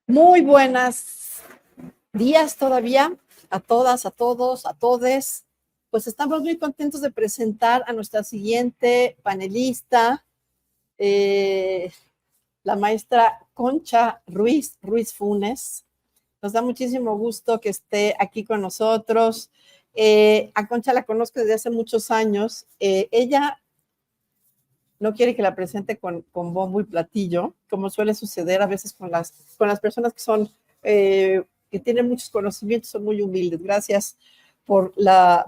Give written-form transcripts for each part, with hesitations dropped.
Muy buenas días todavía a todas, a todos, a todes. Pues estamos muy contentos de presentar a nuestra siguiente panelista, la maestra Concha Ruiz Funes. Nos da muchísimo gusto que esté aquí con nosotros. A Concha la conozco desde hace muchos años. Ella no quiere que la presente con bombo y platillo, como suele suceder a veces con las personas que son, que tienen muchos conocimientos, son muy humildes. Gracias por la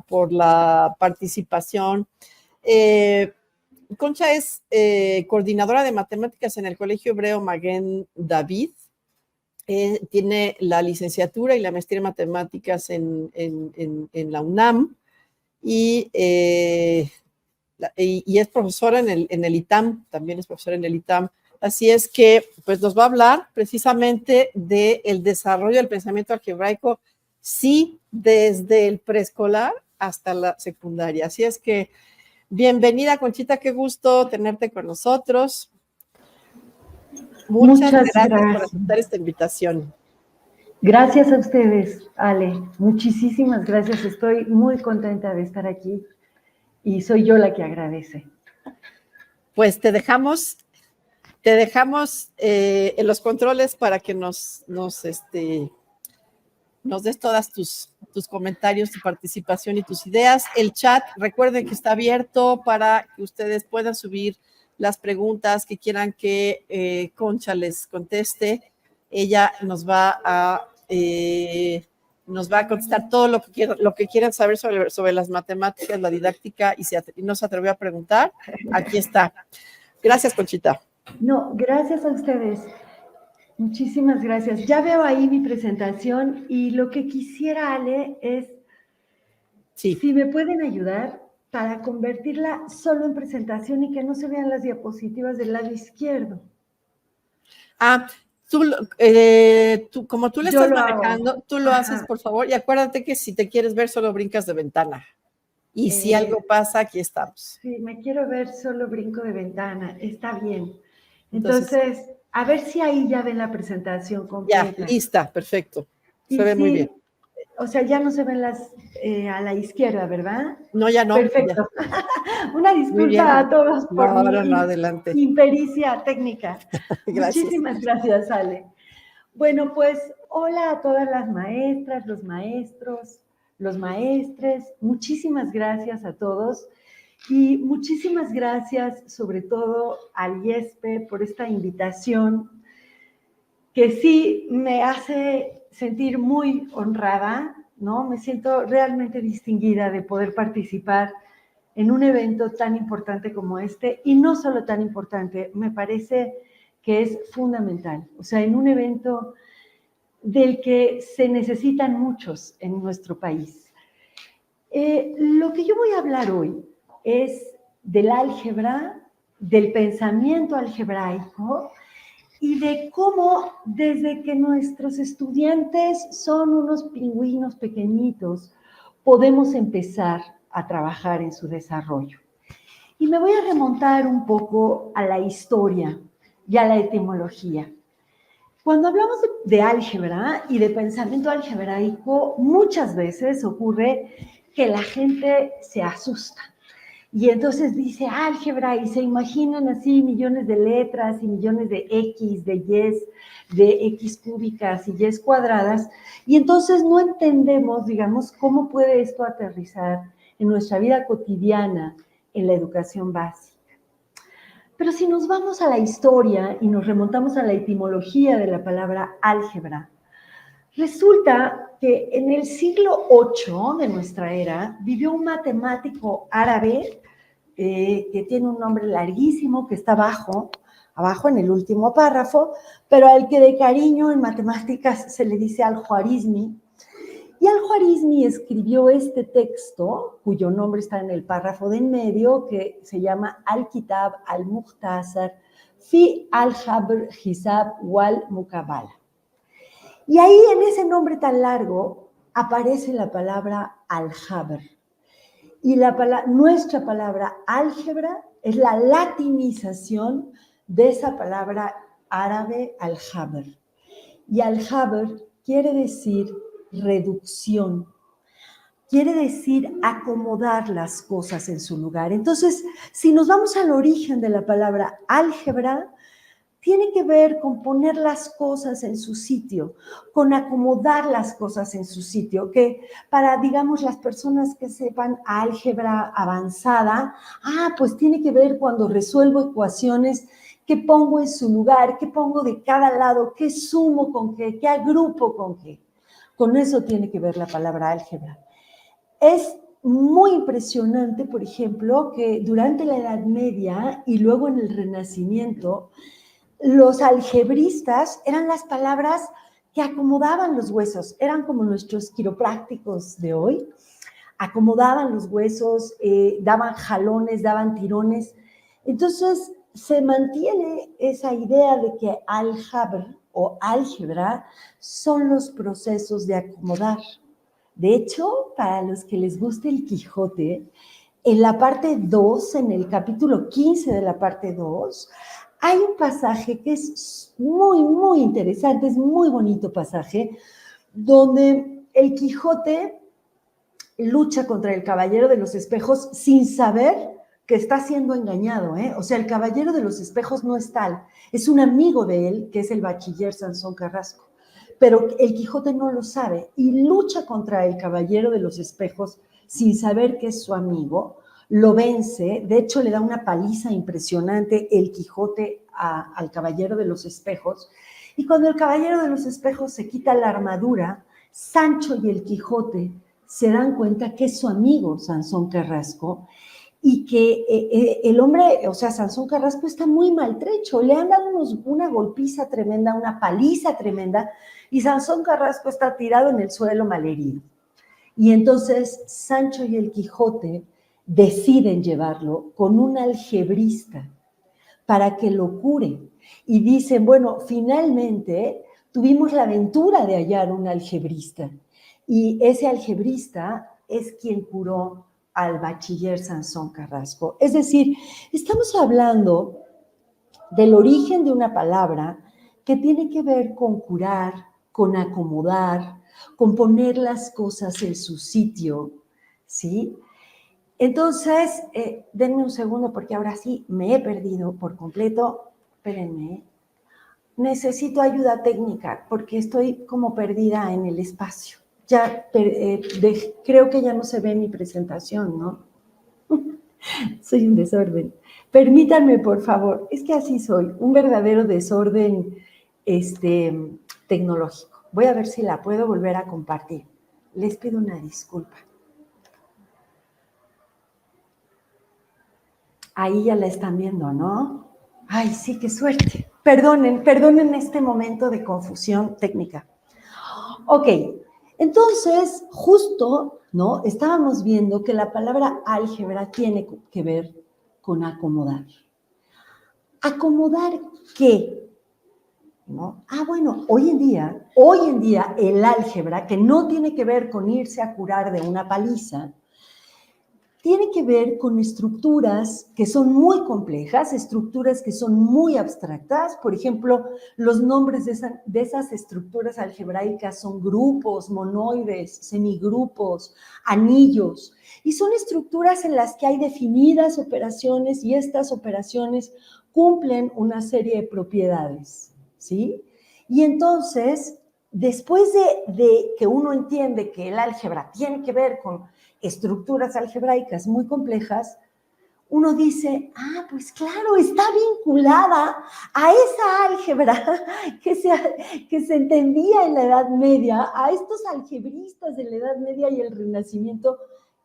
participación. Concha es coordinadora de matemáticas en el Colegio Hebreo Maguen David. Tiene la licenciatura y la maestría en matemáticas en la UNAM y es profesora en el ITAM, también es profesora en el ITAM. Así es que pues nos va a hablar precisamente del desarrollo del pensamiento algebraico, sí, desde el preescolar hasta la secundaria. Así es que bienvenida, Conchita, qué gusto tenerte con nosotros. Muchas gracias por aceptar esta invitación. Gracias a ustedes, Ale. Muchísimas gracias. Estoy muy contenta de estar aquí y soy yo la que agradece. Pues te dejamos en los controles para que nos des todas tus comentarios, tu participación y tus ideas. El chat, recuerden que está abierto para que ustedes puedan subir las preguntas que quieran que Concha les conteste. Ella nos va a contestar todo lo que quieran saber sobre las matemáticas, la didáctica, y no se atrevió a preguntar. Aquí está. Gracias, Conchita. No, gracias a ustedes. Muchísimas gracias. Ya veo ahí mi presentación y lo que quisiera, Ale, es si me pueden ayudar para convertirla solo en presentación y que no se vean las diapositivas del lado izquierdo. Como tú le estás manejando, tú lo haces, por favor, y acuérdate que si te quieres ver, solo brincas de ventana. Y si algo pasa, aquí estamos. Sí, me quiero ver, solo brinco de ventana. Está bien. Entonces, a ver si ahí ya ven la presentación completa. Ya, lista, perfecto. Se ve muy bien. O sea, ya no se ven las a la izquierda, ¿verdad? No, ya no. Perfecto. Una disculpa a todos por mi adelante. impericia técnica. Gracias. Muchísimas gracias, Ale. Bueno, pues hola a todas las maestras, los maestros, los maestres. Muchísimas gracias a todos. Y muchísimas gracias, sobre todo al IESPE, por esta invitación que sí me hace sentir muy honrada, ¿no? Me siento realmente distinguida de poder participar en un evento tan importante como este, y no solo tan importante, me parece que es fundamental. O sea, en un evento del que se necesitan muchos en nuestro país. Lo que yo voy a hablar hoy es del álgebra, del pensamiento algebraico y de cómo desde que nuestros estudiantes son unos pingüinos pequeñitos, podemos empezar a trabajar en su desarrollo. Y me voy a remontar un poco a la historia y a la etimología. Cuando hablamos de álgebra y de pensamiento algebraico, muchas veces ocurre que la gente se asusta. Y entonces dice álgebra y se imaginan así millones de letras y millones de X, de Y, de X cúbicas y Y cuadradas. Y entonces no entendemos, digamos, cómo puede esto aterrizar en nuestra vida cotidiana, en la educación básica. Pero si nos vamos a la historia y nos remontamos a la etimología de la palabra álgebra, resulta que en el siglo VIII de nuestra era vivió un matemático árabe que tiene un nombre larguísimo que está abajo en el último párrafo, pero al que de cariño en matemáticas se le dice Al-Khwarizmi. Y Al-Khwarizmi escribió este texto, cuyo nombre está en el párrafo de en medio, que se llama Al-Kitab al-Mukhtasar fi al-Jabr Hisab wal-Mukabala. Y ahí en ese nombre tan largo aparece la palabra álgebra. Y nuestra palabra álgebra es la latinización de esa palabra árabe al-Jabr. Y al-jabr quiere decir reducción, quiere decir acomodar las cosas en su lugar. Entonces, si nos vamos al origen de la palabra álgebra, tiene que ver con poner las cosas en su sitio, con acomodar las cosas en su sitio, que para, digamos, las personas que sepan álgebra avanzada, pues tiene que ver cuando resuelvo ecuaciones, qué pongo en su lugar, qué pongo de cada lado, qué sumo con qué agrupo con qué. Con eso tiene que ver la palabra álgebra. Es muy impresionante, por ejemplo, que durante la Edad Media y luego en el Renacimiento, los algebristas eran las palabras que acomodaban los huesos, eran como nuestros quiroprácticos de hoy, acomodaban los huesos, daban jalones, daban tirones. Entonces, se mantiene esa idea de que al-jabr o álgebra son los procesos de acomodar. De hecho, para los que les guste el Quijote, en la parte 2, en el capítulo 15 de la parte 2, hay un pasaje que es muy, muy interesante, es muy bonito pasaje, donde el Quijote lucha contra el Caballero de los Espejos sin saber que está siendo engañado, ¿eh? O sea, el Caballero de los Espejos no es tal, es un amigo de él, que es el bachiller Sansón Carrasco, pero el Quijote no lo sabe y lucha contra el Caballero de los Espejos sin saber que es su amigo, lo vence, de hecho le da una paliza impresionante el Quijote al Caballero de los Espejos, y cuando el Caballero de los Espejos se quita la armadura, Sancho y el Quijote se dan cuenta que es su amigo Sansón Carrasco y que el hombre, o sea, Sansón Carrasco está muy maltrecho, le han dado una golpiza tremenda, una paliza tremenda, y Sansón Carrasco está tirado en el suelo malherido. Y entonces Sancho y el Quijote deciden llevarlo con un algebrista para que lo cure. Y dicen, bueno, finalmente tuvimos la aventura de hallar un algebrista. Y ese algebrista es quien curó al bachiller Sansón Carrasco. Es decir, estamos hablando del origen de una palabra que tiene que ver con curar, con acomodar, con poner las cosas en su sitio, ¿sí? Entonces, denme un segundo porque ahora sí me he perdido por completo. Espérenme. Necesito ayuda técnica porque estoy como perdida en el espacio. Ya creo que ya no se ve mi presentación, ¿no? Soy un desorden. Permítanme, por favor. Es que así soy, un verdadero desorden tecnológico. Voy a ver si la puedo volver a compartir. Les pido una disculpa. Ahí ya la están viendo, ¿no? Ay, sí, qué suerte. Perdonen este momento de confusión técnica. Ok, entonces, justo, ¿no? Estábamos viendo que la palabra álgebra tiene que ver con acomodar. ¿Acomodar qué? ¿No? Bueno, hoy en día el álgebra, que no tiene que ver con irse a curar de una paliza, tiene que ver con estructuras que son muy complejas, estructuras que son muy abstractas. Por ejemplo, los nombres de esas estructuras algebraicas son grupos, monoides, semigrupos, anillos. Y son estructuras en las que hay definidas operaciones y estas operaciones cumplen una serie de propiedades, ¿sí? Y entonces, después de que uno entiende que el álgebra tiene que ver con estructuras algebraicas muy complejas, uno dice, pues claro, está vinculada a esa álgebra que se entendía en la Edad Media, a estos algebristas de la Edad Media y el Renacimiento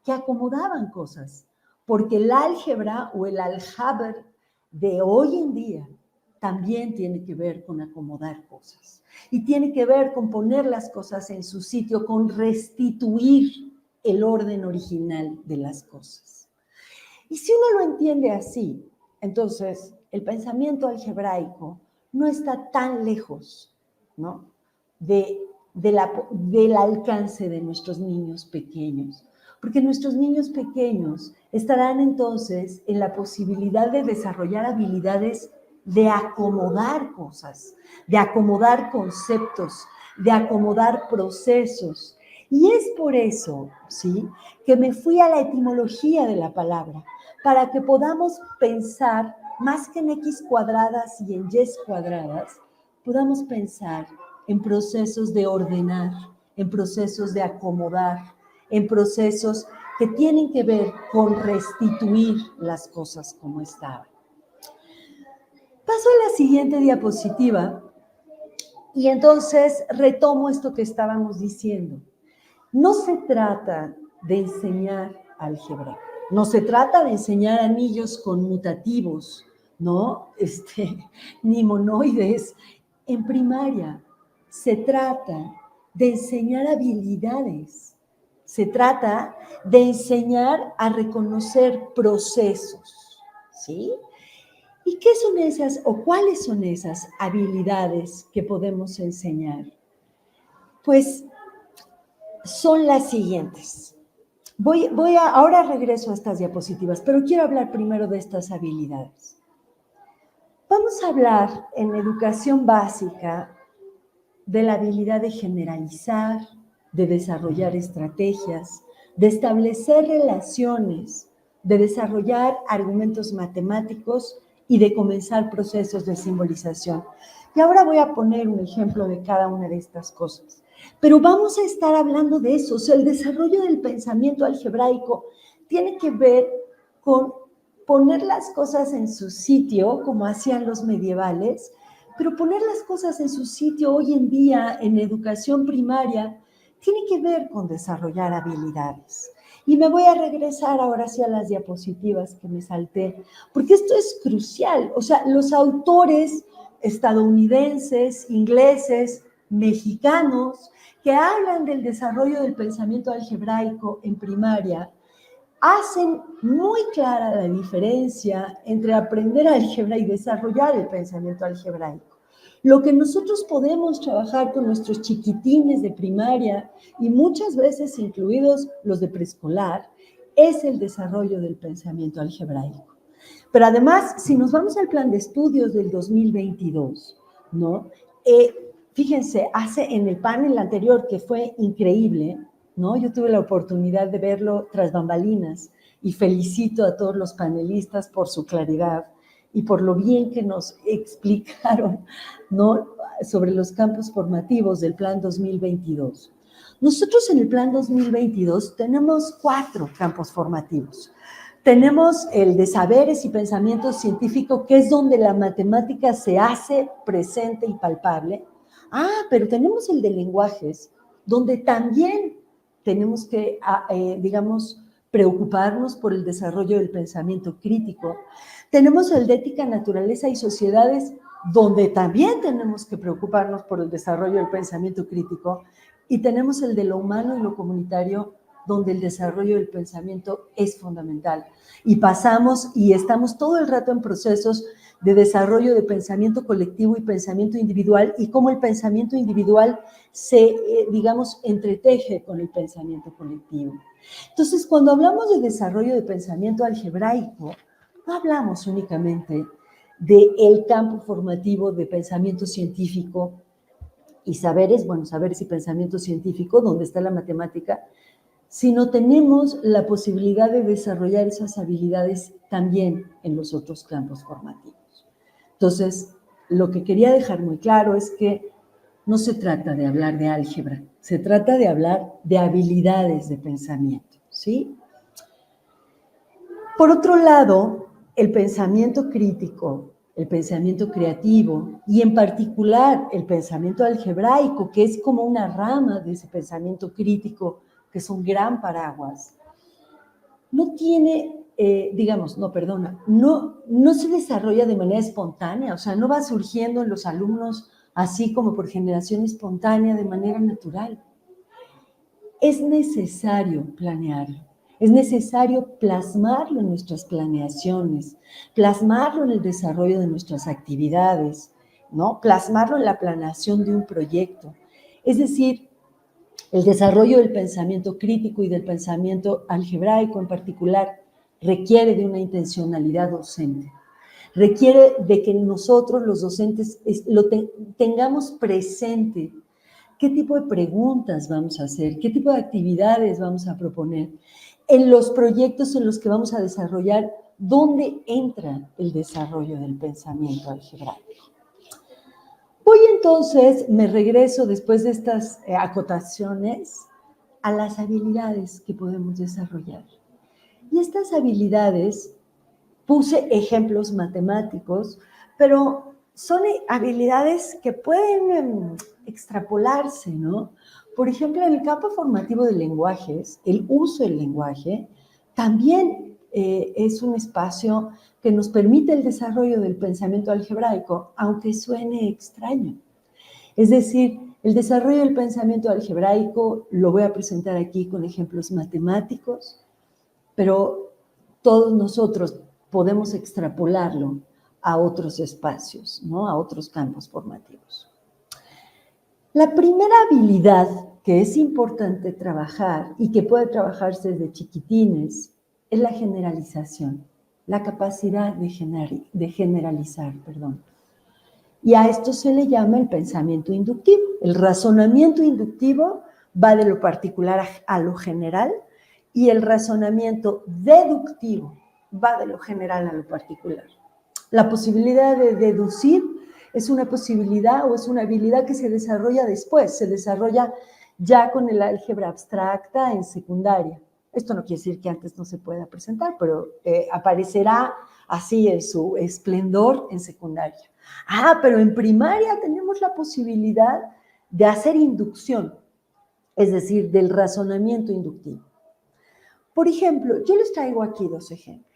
que acomodaban cosas, porque el álgebra o el aljabr de hoy en día también tiene que ver con acomodar cosas y tiene que ver con poner las cosas en su sitio, con restituir el orden original de las cosas. Y si uno lo entiende así, entonces el pensamiento algebraico no está tan lejos, ¿no? del alcance de nuestros niños pequeños, porque nuestros niños pequeños estarán entonces en la posibilidad de desarrollar habilidades de acomodar cosas, de acomodar conceptos, de acomodar procesos. Y es por eso, ¿sí?, que me fui a la etimología de la palabra, para que podamos pensar, más que en X cuadradas y en Y cuadradas, podamos pensar en procesos de ordenar, en procesos de acomodar, en procesos que tienen que ver con restituir las cosas como estaban. Paso a la siguiente diapositiva y entonces retomo esto que estábamos diciendo. No se trata de enseñar álgebra, no se trata de enseñar anillos conmutativos, ¿no? Ni monoides. En primaria se trata de enseñar habilidades, se trata de enseñar a reconocer procesos, ¿sí? ¿Y qué son esas o cuáles son esas habilidades que podemos enseñar? Pues son las siguientes. Ahora regreso a estas diapositivas, pero quiero hablar primero de estas habilidades. Vamos a hablar en educación básica de la habilidad de generalizar, de desarrollar estrategias, de establecer relaciones, de desarrollar argumentos matemáticos y de comenzar procesos de simbolización. Y ahora voy a poner un ejemplo de cada una de estas cosas. Pero vamos a estar hablando de eso. O sea, el desarrollo del pensamiento algebraico tiene que ver con poner las cosas en su sitio, como hacían los medievales, pero poner las cosas en su sitio hoy en día en educación primaria tiene que ver con desarrollar habilidades. Y me voy a regresar ahora sí a las diapositivas que me salté, porque esto es crucial. O sea, los autores estadounidenses, ingleses, mexicanos, que hablan del desarrollo del pensamiento algebraico en primaria, hacen muy clara la diferencia entre aprender álgebra y desarrollar el pensamiento algebraico. Lo que nosotros podemos trabajar con nuestros chiquitines de primaria y muchas veces incluidos los de preescolar es el desarrollo del pensamiento algebraico. Pero además, si nos vamos al plan de estudios del 2022, ¿no? Fíjense, en el panel anterior, que fue increíble, ¿no? Yo tuve la oportunidad de verlo tras bambalinas y felicito a todos los panelistas por su claridad y por lo bien que nos explicaron, ¿no?, sobre los campos formativos del plan 2022. Nosotros en el plan 2022 tenemos 4 campos formativos. Tenemos el de saberes y pensamiento científico, que es donde la matemática se hace presente y palpable. Pero tenemos el de lenguajes, donde también tenemos que, digamos, preocuparnos por el desarrollo del pensamiento crítico. Tenemos el de ética, naturaleza y sociedades, donde también tenemos que preocuparnos por el desarrollo del pensamiento crítico. Y tenemos el de lo humano y lo comunitario, donde el desarrollo del pensamiento es fundamental. Y pasamos y estamos todo el rato en procesos de desarrollo de pensamiento colectivo y pensamiento individual, y cómo el pensamiento individual se, digamos, entreteje con el pensamiento colectivo. Entonces, cuando hablamos de desarrollo de pensamiento algebraico, no hablamos únicamente del campo formativo de pensamiento científico y saberes, saberes y pensamiento científico, donde está la matemática, sino tenemos la posibilidad de desarrollar esas habilidades también en los otros campos formativos. Entonces, lo que quería dejar muy claro es que no se trata de hablar de álgebra, se trata de hablar de habilidades de pensamiento, ¿sí? Por otro lado, el pensamiento crítico, el pensamiento creativo y en particular el pensamiento algebraico, que es como una rama de ese pensamiento crítico, que es un gran paraguas, no tiene, no se desarrolla de manera espontánea, o sea, no va surgiendo en los alumnos así como por generación espontánea, de manera natural. Es necesario planearlo, es necesario plasmarlo en nuestras planeaciones, plasmarlo en el desarrollo de nuestras actividades, ¿no? Plasmarlo en la planeación de un proyecto. Es decir, el desarrollo del pensamiento crítico y del pensamiento algebraico en particular requiere de una intencionalidad docente. requiere de que nosotros los docentes tengamos presente qué tipo de preguntas vamos a hacer, qué tipo de actividades vamos a proponer, en los proyectos en los que vamos a desarrollar, dónde entra el desarrollo del pensamiento algebraico. Voy entonces, me regreso después de estas acotaciones a las habilidades que podemos desarrollar. Y estas habilidades, puse ejemplos matemáticos, pero son habilidades que pueden extrapolarse, ¿no? Por ejemplo, en el campo formativo de lenguajes, el uso del lenguaje también es un espacio que nos permite el desarrollo del pensamiento algebraico, aunque suene extraño. Es decir, el desarrollo del pensamiento algebraico lo voy a presentar aquí con ejemplos matemáticos, pero todos nosotros podemos extrapolarlo a otros espacios, ¿no? A otros campos formativos. La primera habilidad que es importante trabajar y que puede trabajarse desde chiquitines es la generalización, la capacidad de generalizar, perdón. Y a esto se le llama el pensamiento inductivo. El razonamiento inductivo va de lo particular a lo general y el razonamiento deductivo va de lo general a lo particular. La posibilidad de deducir es una posibilidad o es una habilidad que se desarrolla después, se desarrolla ya con el álgebra abstracta en secundaria. Esto no quiere decir que antes no se pueda presentar, pero aparecerá así en su esplendor en secundaria. Pero en primaria tenemos la posibilidad de hacer inducción, es decir, del razonamiento inductivo. Por ejemplo, yo les traigo aquí dos ejemplos.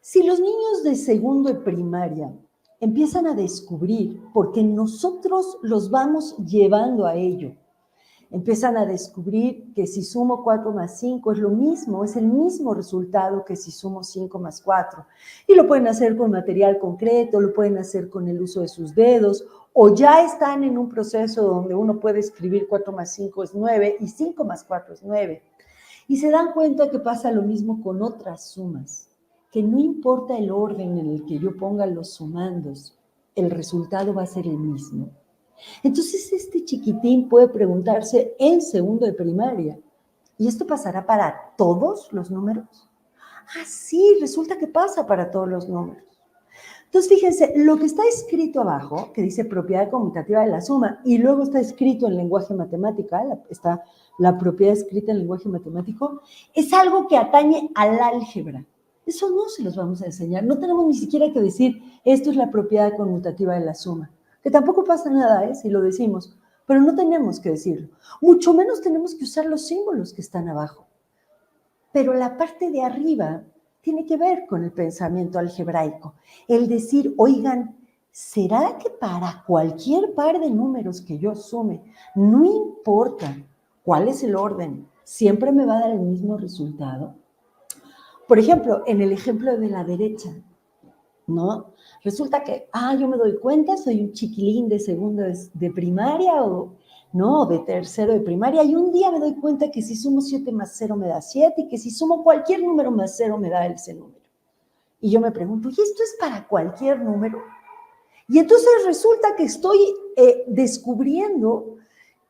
Si los niños de segundo y primaria empiezan a descubrir, porque nosotros los vamos llevando a ello, empiezan a descubrir que si sumo 4 más 5 es lo mismo, es el mismo resultado que si sumo 5 más 4. Y lo pueden hacer con material concreto, lo pueden hacer con el uso de sus dedos, o ya están en un proceso donde uno puede escribir 4 más 5 es 9 y 5 más 4 es 9. Y se dan cuenta que pasa lo mismo con otras sumas, que no importa el orden en el que yo ponga los sumandos, el resultado va a ser el mismo. Entonces, este chiquitín puede preguntarse en segundo de primaria, ¿y esto pasará para todos los números? Sí, resulta que pasa para todos los números. Entonces, fíjense, lo que está escrito abajo, que dice propiedad conmutativa de la suma, y luego está escrito en lenguaje matemático, está la propiedad escrita en lenguaje matemático, es algo que atañe al álgebra. Eso no se los vamos a enseñar. No tenemos ni siquiera que decir, esto es la propiedad conmutativa de la suma. Que tampoco pasa nada, si lo decimos, pero no tenemos que decirlo. Mucho menos tenemos que usar los símbolos que están abajo. Pero la parte de arriba tiene que ver con el pensamiento algebraico. El decir, oigan, ¿será que para cualquier par de números que yo sume, no importa cuál es el orden, siempre me va a dar el mismo resultado? Por ejemplo, en el ejemplo de la derecha, ¿no? Resulta que, yo me doy cuenta, soy un chiquilín de segundo de primaria o de tercero de primaria, y un día me doy cuenta que si sumo 7 más 0 me da 7 y que si sumo cualquier número más 0 me da ese número. Y yo me pregunto, ¿y esto es para cualquier número? Y entonces resulta que estoy descubriendo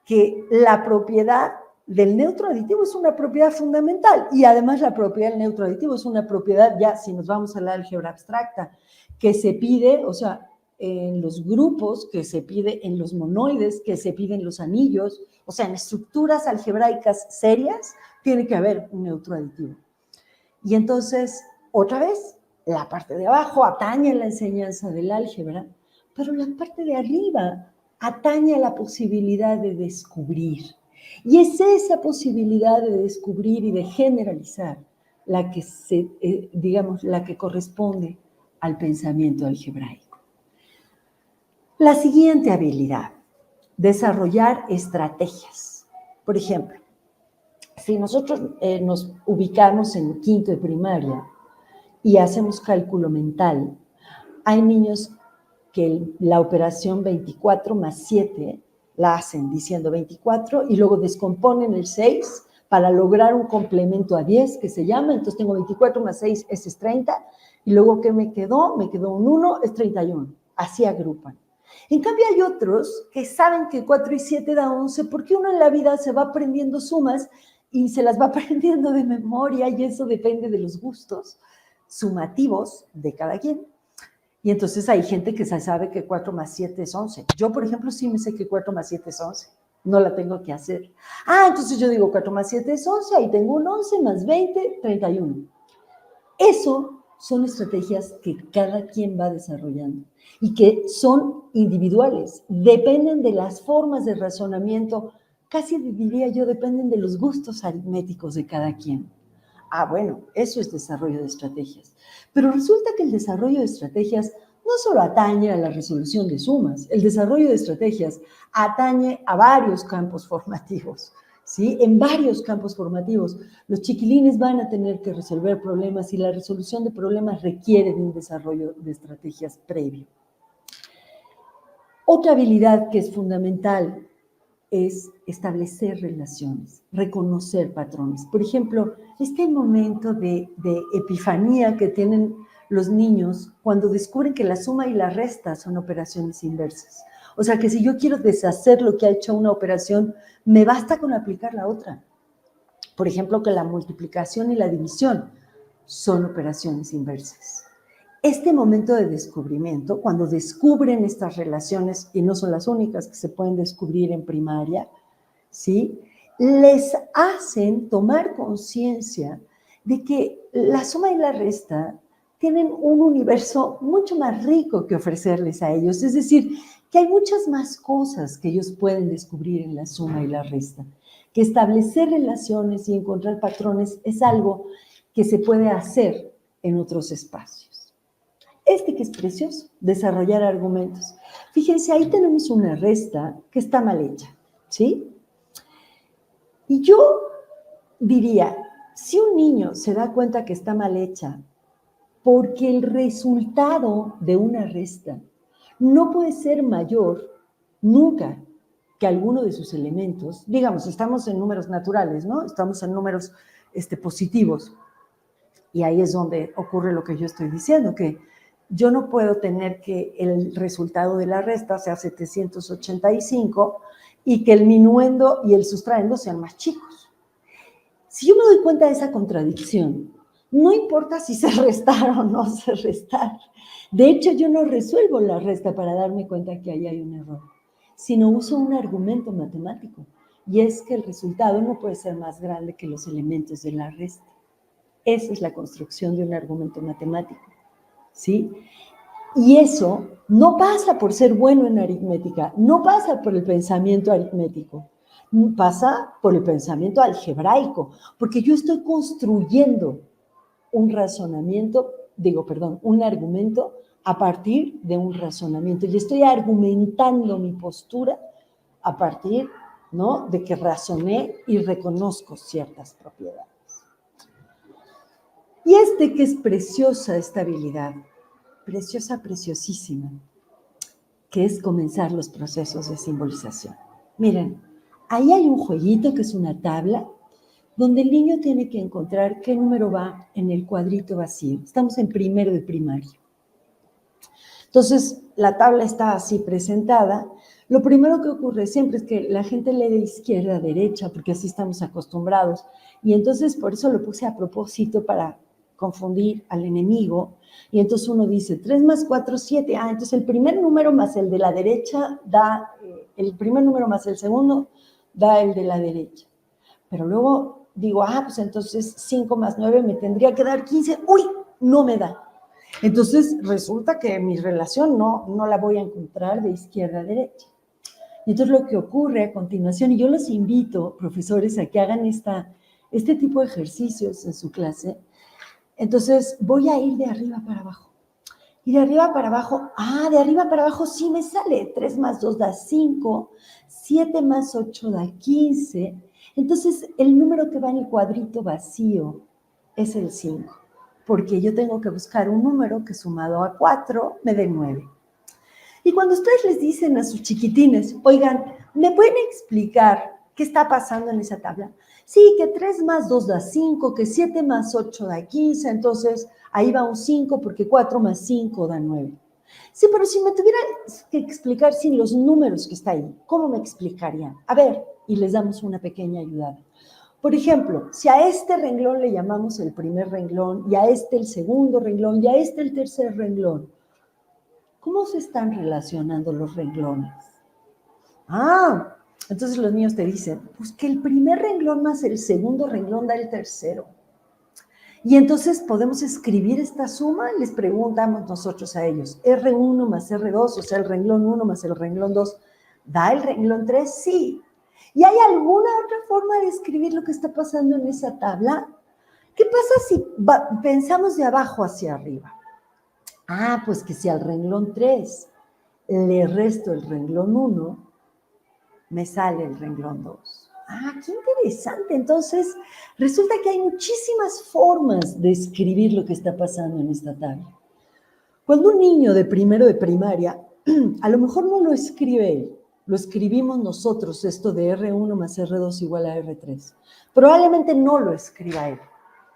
que la propiedad del neutro aditivo es una propiedad fundamental, y además la propiedad del neutro aditivo es una propiedad, ya si nos vamos a la álgebra abstracta, que se pide, o sea, en los grupos, que se pide en los monoides, que se pide en los anillos, o sea, en estructuras algebraicas serias, tiene que haber un neutro aditivo. Y entonces, otra vez, la parte de abajo atañe a la enseñanza del álgebra, pero la parte de arriba atañe a la posibilidad de descubrir. Y es esa posibilidad de descubrir y de generalizar la que la que corresponde al pensamiento algebraico. La siguiente habilidad, desarrollar estrategias. Por ejemplo, si nosotros nos ubicamos en quinto de primaria y hacemos cálculo mental, hay niños que la operación 24 más 7 la hacen diciendo 24 y luego descomponen el 6 para lograr un complemento a 10 que se llama, entonces tengo 24 más 6, ese es 30, Y luego, ¿qué me quedó? Me quedó un 1, es 31. Así agrupan. En cambio, hay otros que saben que 4 y 7 da 11 porque uno en la vida se va aprendiendo sumas y se las va aprendiendo de memoria y eso depende de los gustos sumativos de cada quien. Y entonces hay gente que sabe que 4 más 7 es 11. Yo, por ejemplo, sí me sé que 4 más 7 es 11. No la tengo que hacer. Entonces yo digo 4 más 7 es 11, ahí tengo un 11 más 20, 31. Eso son estrategias que cada quien va desarrollando y que son individuales, dependen de las formas de razonamiento, casi diría yo, dependen de los gustos aritméticos de cada quien. Bueno, eso es desarrollo de estrategias. Pero resulta que el desarrollo de estrategias no solo atañe a la resolución de sumas, el desarrollo de estrategias atañe a varios campos formativos. ¿Sí? En varios campos formativos. Los chiquilines van a tener que resolver problemas y la resolución de problemas requiere de un desarrollo de estrategias previo. Otra habilidad que es fundamental es establecer relaciones, reconocer patrones. Por ejemplo, este momento de epifanía que tienen los niños cuando descubren que la suma y la resta son operaciones inversas. O sea, que si yo quiero deshacer lo que ha hecho una operación, me basta con aplicar la otra. Por ejemplo, que la multiplicación y la división son operaciones inversas. Este momento de descubrimiento, cuando descubren estas relaciones, y no son las únicas que se pueden descubrir en primaria, ¿sí? Les hacen tomar conciencia de que la suma y la resta tienen un universo mucho más rico que ofrecerles a ellos. Es decir, que hay muchas más cosas que ellos pueden descubrir en la suma y la resta. Que establecer relaciones y encontrar patrones es algo que se puede hacer en otros espacios. Que es precioso, desarrollar argumentos. Fíjense, ahí tenemos una resta que está mal hecha, ¿sí? Y yo diría, si un niño se da cuenta que está mal hecha, porque el resultado de una resta no puede ser mayor nunca que alguno de sus elementos. Digamos, estamos en números naturales, ¿no? Estamos en números positivos. Y ahí es donde ocurre lo que yo estoy diciendo, que yo no puedo tener que el resultado de la resta sea 785 y que el minuendo y el sustraendo sean más chicos. Si yo me doy cuenta de esa contradicción, no importa si se restar o no se restar. De hecho, yo no resuelvo la resta para darme cuenta que ahí hay un error, sino uso un argumento matemático, y es que el resultado no puede ser más grande que los elementos de la resta. Esa es la construcción de un argumento matemático, ¿sí? Y eso no pasa por ser bueno en aritmética, no pasa por el pensamiento aritmético, pasa por el pensamiento algebraico, porque yo estoy construyendo un argumento a partir de un razonamiento, y estoy argumentando mi postura a partir, ¿no?, de que razoné y reconozco ciertas propiedades. Y que es preciosa esta habilidad, preciosa, preciosísima, que es comenzar los procesos de simbolización. Miren, ahí hay un jueguito que es una tabla, donde el niño tiene que encontrar qué número va en el cuadrito vacío. Estamos en primero de primaria. Entonces, la tabla está así presentada. Lo primero que ocurre siempre es que la gente lee de izquierda a derecha, porque así estamos acostumbrados. Y entonces, por eso lo puse a propósito para confundir al enemigo. Y entonces uno dice, 3 más 4, 7. Entonces el primer número más el de la derecha da, el primer número más el segundo da el de la derecha. Pero luego digo, pues entonces 5 más 9 me tendría que dar 15. ¡Uy! No me da. Entonces resulta que mi relación no la voy a encontrar de izquierda a derecha. Y entonces lo que ocurre a continuación, y yo los invito, profesores, a que hagan este tipo de ejercicios en su clase. Entonces voy a ir de arriba para abajo. Y de arriba para abajo, de arriba para abajo sí me sale. 3 más 2 da 5, 7 más 8 da 15. Entonces, el número que va en el cuadrito vacío es el 5, porque yo tengo que buscar un número que sumado a 4 me dé 9. Y cuando ustedes les dicen a sus chiquitines, oigan, ¿me pueden explicar qué está pasando en esa tabla? Sí, que 3 más 2 da 5, que 7 más 8 da 15, entonces ahí va un 5 porque 4 más 5 da 9. Sí, pero si me tuviera que explicar sin los números que está ahí, ¿cómo me explicarían? A ver, y les damos una pequeña ayuda. Por ejemplo, si a este renglón le llamamos el primer renglón, y a este el segundo renglón, y a este el tercer renglón, ¿cómo se están relacionando los renglones? Ah, entonces los niños te dicen, pues que el primer renglón más el segundo renglón da el tercero. Y entonces podemos escribir esta suma, les preguntamos nosotros a ellos, R1 más R2, o sea, el renglón 1 más el renglón 2, ¿da el renglón 3? Sí. ¿Y hay alguna otra forma de escribir lo que está pasando en esa tabla? ¿Qué pasa si pensamos de abajo hacia arriba? Ah, pues que si al renglón 3 le resto el renglón 1, me sale el renglón 2. Ah, qué interesante. Entonces, resulta que hay muchísimas formas de escribir lo que está pasando en esta tabla. Cuando un niño de primero de primaria, a lo mejor no lo escribe él, lo escribimos nosotros, esto de R1 más R2 igual a R3. Probablemente no lo escriba él,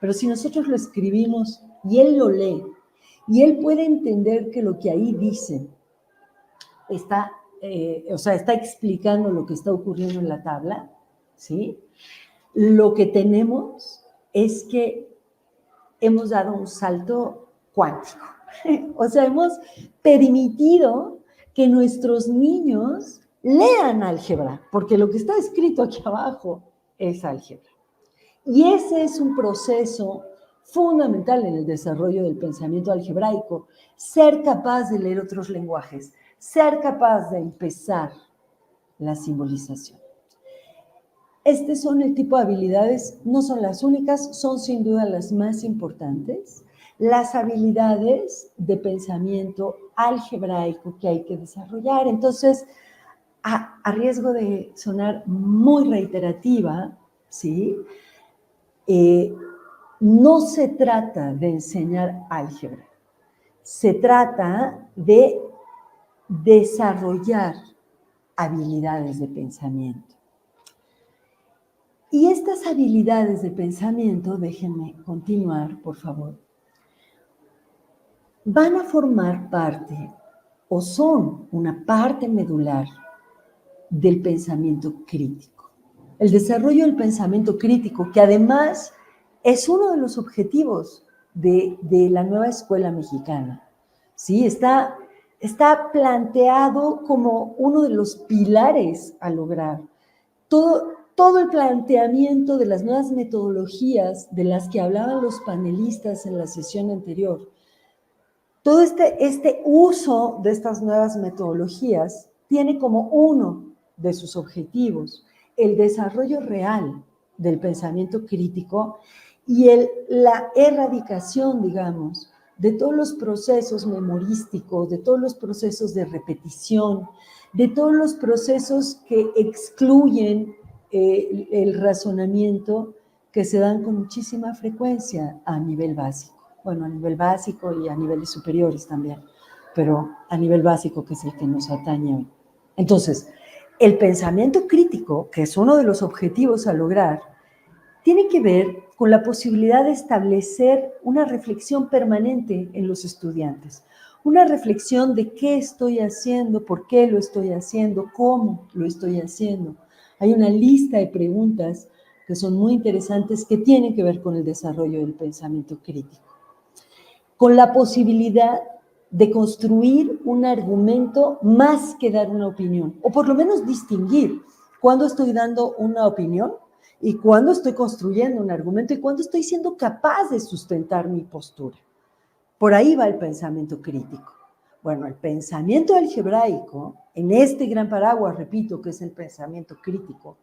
pero si nosotros lo escribimos y él lo lee, y él puede entender que lo que ahí dice está explicando lo que está ocurriendo en la tabla, ¿sí? Lo que tenemos es que hemos dado un salto cuántico. O sea, hemos permitido que nuestros niños lean álgebra, porque lo que está escrito aquí abajo es álgebra. Y ese es un proceso fundamental en el desarrollo del pensamiento algebraico, ser capaz de leer otros lenguajes, ser capaz de empezar la simbolización. Este son el tipo de habilidades, no son las únicas, son sin duda las más importantes, las habilidades de pensamiento algebraico que hay que desarrollar. Entonces, a riesgo de sonar muy reiterativa, ¿sí? No se trata de enseñar álgebra, se trata de desarrollar habilidades de pensamiento. Y estas habilidades de pensamiento, déjenme continuar, por favor, van a formar parte o son una parte medular del pensamiento crítico. El desarrollo del pensamiento crítico, que además es uno de los objetivos de la nueva escuela mexicana, ¿sí? Está planteado como uno de los pilares a lograr. Todo el planteamiento de las nuevas metodologías de las que hablaban los panelistas en la sesión anterior, todo este uso de estas nuevas metodologías tiene como uno de sus objetivos el desarrollo real del pensamiento crítico y la erradicación, digamos, de todos los procesos memorísticos, de todos los procesos de repetición, de todos los procesos que excluyen el razonamiento que se dan con muchísima frecuencia a nivel básico. Bueno, a nivel básico y a niveles superiores también, pero a nivel básico, que es el que nos atañe hoy. Entonces, el pensamiento crítico, que es uno de los objetivos a lograr, tiene que ver con la posibilidad de establecer una reflexión permanente en los estudiantes. Una reflexión de qué estoy haciendo, por qué lo estoy haciendo, cómo lo estoy haciendo. Hay una lista de preguntas que son muy interesantes que tienen que ver con el desarrollo del pensamiento crítico. Con la posibilidad de construir un argumento más que dar una opinión, o por lo menos distinguir cuándo estoy dando una opinión y cuándo estoy construyendo un argumento y cuándo estoy siendo capaz de sustentar mi postura. Por ahí va el pensamiento crítico. Bueno, el pensamiento algebraico, en este gran paraguas, repito, que es el pensamiento crítico,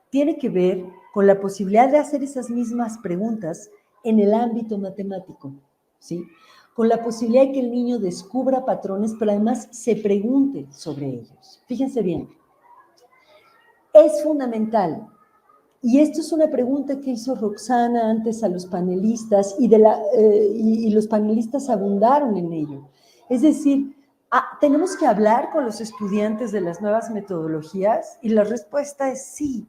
tiene que ver con la posibilidad de hacer esas mismas preguntas en el ámbito matemático, ¿sí? Con la posibilidad de que el niño descubra patrones, pero además se pregunte sobre ellos. Fíjense bien, es fundamental, y esto es una pregunta que hizo Roxana antes a los panelistas, y los panelistas abundaron en ello. Es decir, ¿tenemos que hablar con los estudiantes de las nuevas metodologías? Y la respuesta es sí.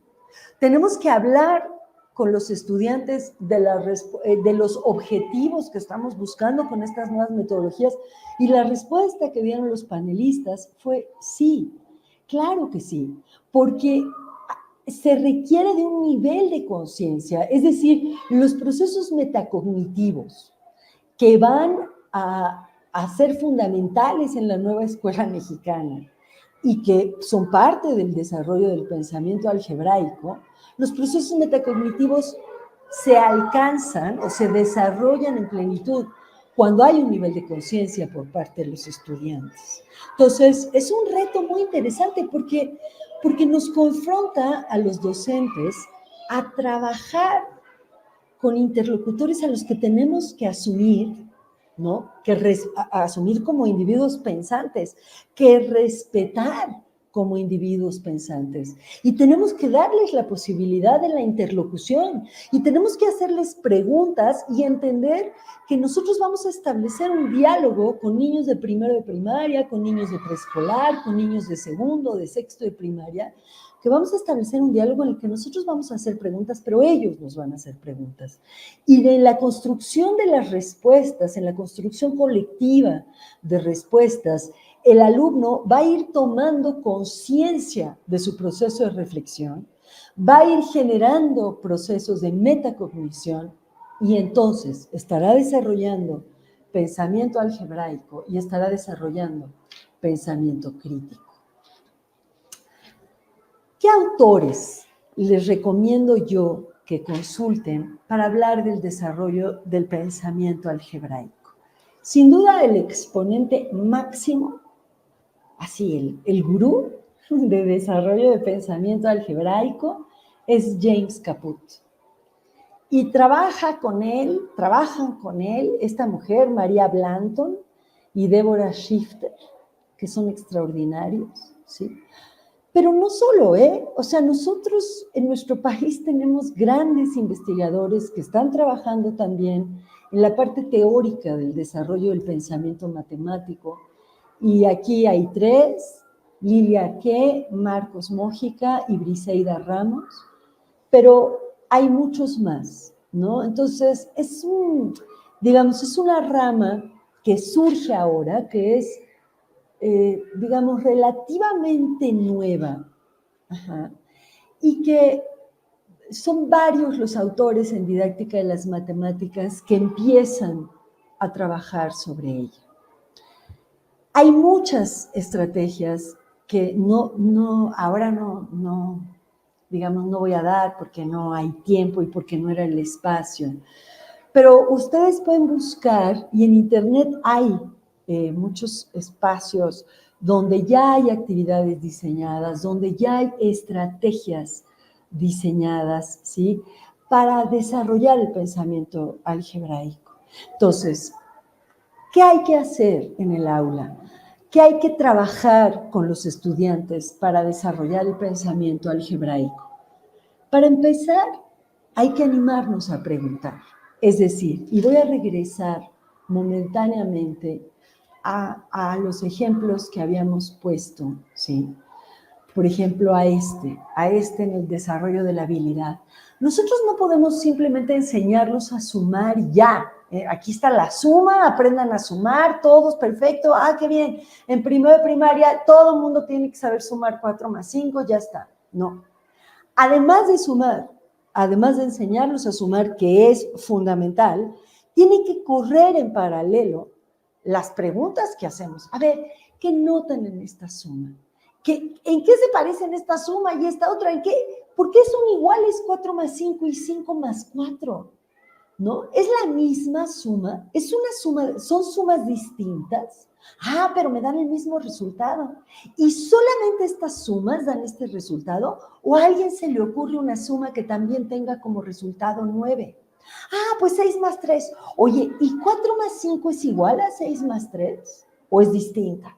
Tenemos que hablar con los estudiantes de los objetivos que estamos buscando con estas nuevas metodologías? Y la respuesta que dieron los panelistas fue sí, claro que sí, porque se requiere de un nivel de conciencia, es decir, los procesos metacognitivos que van a ser fundamentales en la nueva escuela mexicana y que son parte del desarrollo del pensamiento algebraico. Los procesos metacognitivos se alcanzan o se desarrollan en plenitud cuando hay un nivel de conciencia por parte de los estudiantes. Entonces, es un reto muy interesante porque nos confronta a los docentes a trabajar con interlocutores a los que tenemos que asumir, ¿no? Asumir como individuos pensantes, que respetar como individuos pensantes. Y tenemos que darles la posibilidad de la interlocución y tenemos que hacerles preguntas y entender que nosotros vamos a establecer un diálogo con niños de primero de primaria, con niños de preescolar, con niños de segundo, de sexto de primaria, que vamos a establecer un diálogo en el que nosotros vamos a hacer preguntas, pero ellos nos van a hacer preguntas. Y de la construcción de las respuestas, en la construcción colectiva de respuestas, el alumno va a ir tomando conciencia de su proceso de reflexión, va a ir generando procesos de metacognición y entonces estará desarrollando pensamiento algebraico y estará desarrollando pensamiento crítico. ¿Qué autores les recomiendo yo que consulten para hablar del desarrollo del pensamiento algebraico? Sin duda, el exponente máximo, así el gurú de desarrollo de pensamiento algebraico, es James Caput. Y trabajan con él esta mujer, María Blanton y Deborah Shifter, que son extraordinarios, ¿sí? Pero no solo, o sea, nosotros en nuestro país tenemos grandes investigadores que están trabajando también en la parte teórica del desarrollo del pensamiento matemático. Y aquí hay tres: Lilia Arqué, Marcos Mójica y Briseida Ramos, pero hay muchos más, ¿no? Entonces, es una rama que surge ahora, que es digamos, relativamente nueva, y que son varios los autores en didáctica de las matemáticas que empiezan a trabajar sobre ella. Hay muchas estrategias que ahora no voy a dar porque no hay tiempo y porque no era el espacio, pero ustedes pueden buscar, y en internet hay muchos espacios donde ya hay actividades diseñadas, donde ya hay estrategias diseñadas, ¿sí?, para desarrollar el pensamiento algebraico. Entonces, ¿qué hay que hacer en el aula? ¿Qué hay que trabajar con los estudiantes para desarrollar el pensamiento algebraico? Para empezar, hay que animarnos a preguntar. Es decir, y voy a regresar momentáneamente a los ejemplos que habíamos puesto, ¿sí? Por ejemplo, a este en el desarrollo de la habilidad. Nosotros no podemos simplemente enseñarlos a sumar ya. Aquí está la suma, aprendan a sumar, todos, perfecto, qué bien. En primero de primaria, todo el mundo tiene que saber sumar 4 más 5, ya está. No. Además de sumar, además de enseñarlos a sumar, que es fundamental, tiene que correr en paralelo las preguntas que hacemos. A ver, ¿qué notan en esta suma? ¿En qué se parecen esta suma y esta otra? ¿En qué? ¿Por qué son iguales 4 más 5 y 5 más 4? ¿No? ¿Es la misma suma? ¿Es una suma? ¿Son sumas distintas? Pero me dan el mismo resultado. ¿Y solamente estas sumas dan este resultado? ¿O a alguien se le ocurre una suma que también tenga como resultado 9? Pues 6 más 3. Oye, ¿y 4 más 5 es igual a 6 más 3? ¿O es distinta?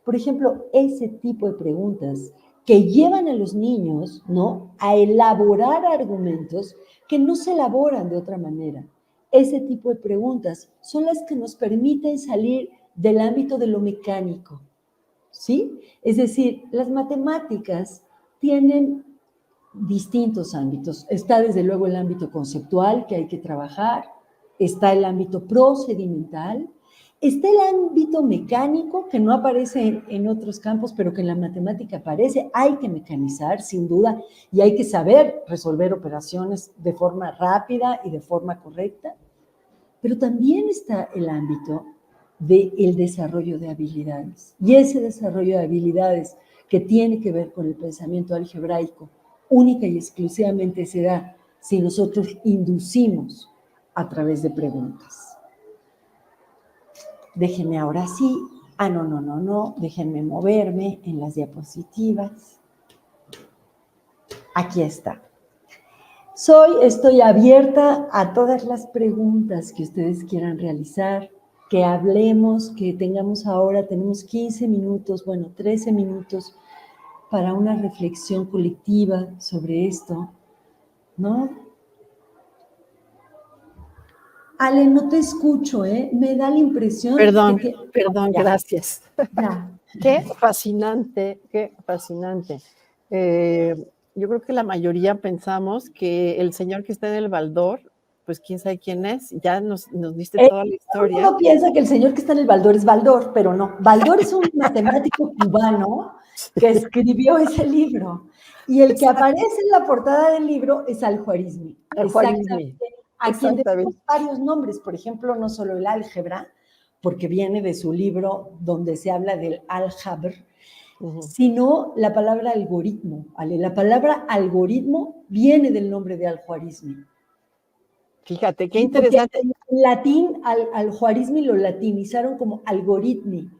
Por ejemplo, ese tipo de preguntas que llevan a los niños, ¿no?, a elaborar argumentos que no se elaboran de otra manera. Ese tipo de preguntas son las que nos permiten salir del ámbito de lo mecánico, ¿sí? Es decir, las matemáticas tienen distintos ámbitos. Está desde luego el ámbito conceptual que hay que trabajar, está el ámbito procedimental, está el ámbito mecánico que no aparece en otros campos, pero que en la matemática aparece. Hay que mecanizar, sin duda, y hay que saber resolver operaciones de forma rápida y de forma correcta. Pero también está el ámbito del desarrollo de habilidades. Y ese desarrollo de habilidades que tiene que ver con el pensamiento algebraico, única y exclusivamente se da si nosotros inducimos a través de preguntas. Déjenme ahora sí. No. Déjenme moverme en las diapositivas. Aquí está. Estoy abierta a todas las preguntas que ustedes quieran realizar, que hablemos, que tenemos 15 minutos, 13 minutos para una reflexión colectiva sobre esto, ¿no? Ale, no te escucho, ¿eh? Me da la impresión Perdón, de que... perdón, Ya. gracias. Ya. Qué fascinante, qué fascinante. Yo creo que la mayoría pensamos que el señor que está en el baldor, pues quién sabe quién es, ya nos diste toda la historia. Uno piensa que el señor que está en el baldor es Baldor, pero no. Baldor es un matemático cubano que escribió ese libro. Y el que aparece en la portada del libro es Al-Khwarizmi. Exactamente. A quien tenemos varios nombres, por ejemplo, no solo el álgebra, porque viene de su libro donde se habla del álgebra, sino la palabra algoritmo. La palabra algoritmo viene del nombre de Al-Khwarizmi. Fíjate, qué interesante. En latín, al-Khwarizmi lo latinizaron como algoritmi.